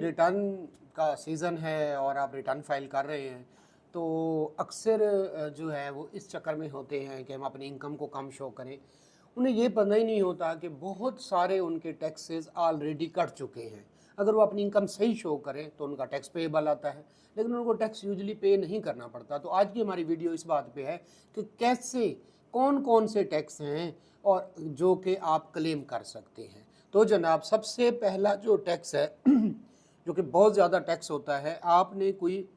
Return का season है और आप रिटर्न फाइल कर रहे हैं, तो अक्सर जो है वो इस चक्कर में होते हैं कि हम अपनी इनकम को कम शो करें। उन्हें ये पता ही नहीं होता कि बहुत सारे उनके टैक्सेस ऑलरेडी कट चुके हैं। अगर वो अपनी इनकम सही शो करें तो उनका टैक्स पेएबल आता है, लेकिन उनको टैक्स यूजुअली पे नहीं करना पड़ता। तो आज की हमारी वीडियो इस बात पे है कि कैसे, कौन-कौन से टैक्स हैं और जो कि आप क्लेम कर सकते हैं। तो जनाब, सबसे पहला जो टैक्स है जो कि बहुत ज़्यादा टैक्स होता है, आपने कोई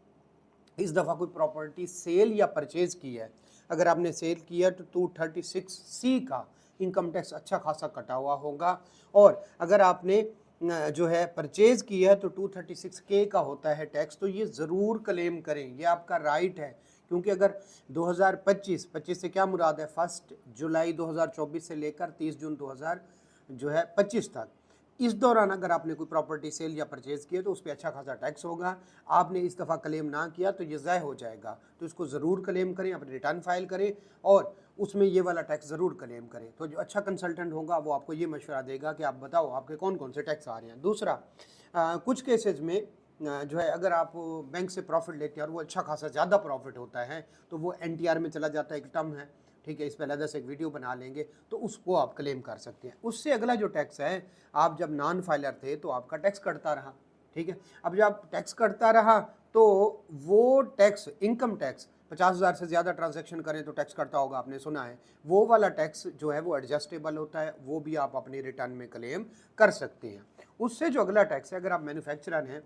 इस दफ़ा कोई प्रॉपर्टी सेल या परचेज़ की है। अगर आपने सेल किया तो 236C का इनकम टैक्स अच्छा खासा कटा हुआ होगा, और अगर आपने जो है परचेज़ किया है तो 236K का होता है टैक्स। तो ये ज़रूर क्लेम करें, ये आपका राइट है। क्योंकि अगर 2025 से क्या मुराद है, 1 जुलाई 2024 से लेकर 30 जून 2025 तक, इस दौरान अगर आपने कोई प्रॉपर्टी सेल या परचेज़ किया तो उस पर अच्छा खासा टैक्स होगा। आपने इस दफ़ा क्लेम ना किया तो ये ज़ाय हो जाएगा। तो इसको ज़रूर क्लेम करें, अपनी रिटर्न फाइल करें और उसमें ये वाला टैक्स ज़रूर क्लेम करें। तो जो अच्छा कंसल्टेंट होगा वो आपको ये मशवरा देगा कि आप बताओ आपके कौन कौन से टैक्स आ रहे हैं। दूसरा, कुछ केसेस में जो है अगर आप बैंक से प्रॉफिट लेते हैं और वो अच्छा खासा ज़्यादा प्रॉफिट होता है तो वो NTR में चला जाता है, एक टर्म है, ठीक है, इस पर अलग से एक वीडियो बना लेंगे, तो उसको आप क्लेम कर सकते हैं। उससे अगला जो टैक्स है, आप जब नॉन फाइलर थे तो आपका टैक्स कटता रहा, ठीक है। अब जब टैक्स कटता रहा तो वो टैक्स, इनकम टैक्स, 50,000 से ज़्यादा ट्रांजैक्शन करें तो टैक्स कटता होगा, आपने सुना है। वो वाला टैक्स जो है वो एडजस्टेबल होता है, वो भी आप अपनी रिटर्न में क्लेम कर सकते हैं। उससे जो अगला टैक्स है, अगर आप मैन्युफैक्चरर हैं,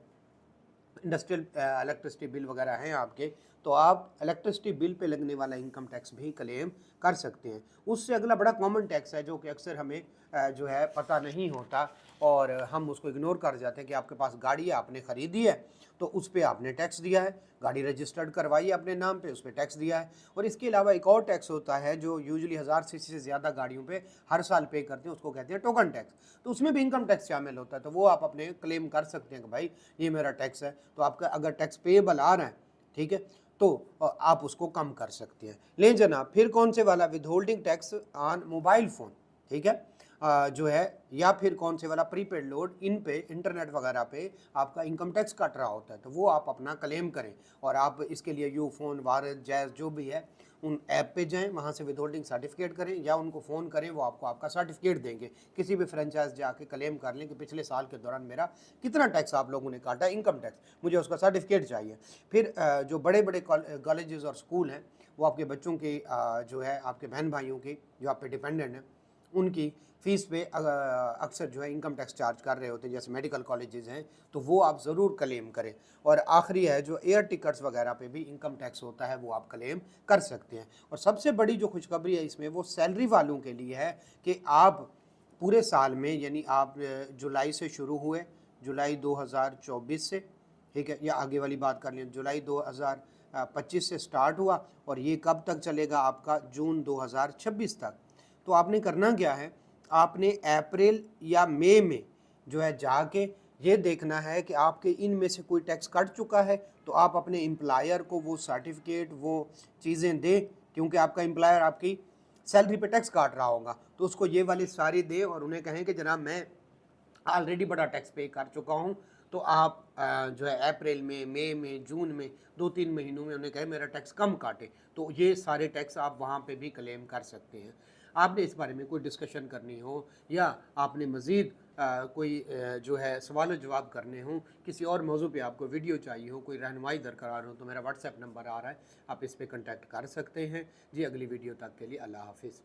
इंडस्ट्रियल इलेक्ट्रिसिटी बिल वगैरह हैं आपके, तो आप इलेक्ट्रिसिटी बिल पे लगने वाला इनकम टैक्स भी क्लेम कर सकते हैं। उससे अगला बड़ा कॉमन टैक्स है जो कि अक्सर हमें जो है पता नहीं होता और हम उसको इग्नोर कर जाते हैं कि आपके पास गाड़ी है, आपने ख़रीदी है तो उस पर आपने टैक्स दिया है, गाड़ी रजिस्टर्ड करवाई है अपने नाम पे, उस पर टैक्स दिया है। और इसके अलावा एक और टैक्स होता है जो यूजुअली 1000 सीसी से ज़्यादा गाड़ियों पे हर साल पे करते हैं, उसको कहते हैं टोकन टैक्स। तो उसमें भी इनकम टैक्स शामिल होता है, तो वो आप अपने क्लेम कर सकते हैं कि भाई ये मेरा टैक्स है। तो आपका अगर टैक्स पेएबल आ रहा है, ठीक है, तो आप उसको कम कर सकते हैं। लें जनाब, फिर कौन से वाला, withholding tax on mobile phone, ठीक है, जो है, या फिर कौन से वाला प्रीपेड लोड, इन पे इंटरनेट वगैरह पे आपका इनकम टैक्स कट रहा होता है, तो वो आप अपना क्लेम करें। और आप इसके लिए यूफोन, वारद, जैज़ जो भी है उन ऐप पे जाएं, वहाँ से विदहोल्डिंग सर्टिफिकेट करें या उनको फ़ोन करें, वो आपको आपका सर्टिफिकेट देंगे। किसी भी फ्रेंचाइज जाके क्लेम कर लें कि पिछले साल के दौरान मेरा कितना टैक्स आप लोगों ने काटा, इनकम टैक्स, मुझे उसका सर्टिफिकेट चाहिए। फिर जो बड़े बड़े कॉलेजेस और स्कूल हैं, वो आपके बच्चों की जो है, आपके बहन भाइयों की जो आप पे डिपेंडेंट हैं, उनकी फ़ीस पे अक्सर जो है इनकम टैक्स चार्ज कर रहे होते हैं, जैसे मेडिकल कॉलेजेस हैं, तो वो आप ज़रूर क्लेम करें। और आखिरी है जो एयर टिकट्स वगैरह पे भी इनकम टैक्स होता है, वो आप क्लेम कर सकते हैं। और सबसे बड़ी जो खुशखबरी है इसमें, वो सैलरी वालों के लिए है कि आप पूरे साल में, यानी आप जुलाई से शुरू हुए, जुलाई 2024 से, ठीक है, या आगे वाली बात कर लें, जुलाई 2025 से स्टार्ट हुआ और ये कब तक चलेगा आपका, जून 2026 तक। तो आपने करना क्या है, आपने अप्रैल या मई में जो है जाके ये देखना है कि आपके इनमें से कोई टैक्स कट चुका है, तो आप अपने एम्प्लॉयर को वो सर्टिफिकेट, वो चीज़ें दें, क्योंकि आपका एम्प्लॉयर आपकी सैलरी पे टैक्स काट रहा होगा, तो उसको ये वाली सारी दें और उन्हें कहें कि जनाब मैं ऑलरेडी बड़ा टैक्स पे कर चुका हूँ। तो आप जो है अप्रैल में, मई में, जून में, 2-3 महीनों में उन्हें कहें मेरा टैक्स कम काटे, तो ये सारे टैक्स आप वहाँ पे भी क्लेम कर सकते हैं। आपने इस बारे में कोई डिस्कशन करनी हो या आपने मज़ीद कोई जो है सवाल जवाब करने हों, किसी और मौजू पे आपको वीडियो चाहिए हो, कोई रहनुमाई दरकार हो, तो मेरा व्हाट्सएप नंबर आ रहा है, आप इस पर कॉन्टैक्ट कर सकते हैं। जी, अगली वीडियो तक के लिए अल्लाह हाफिज़।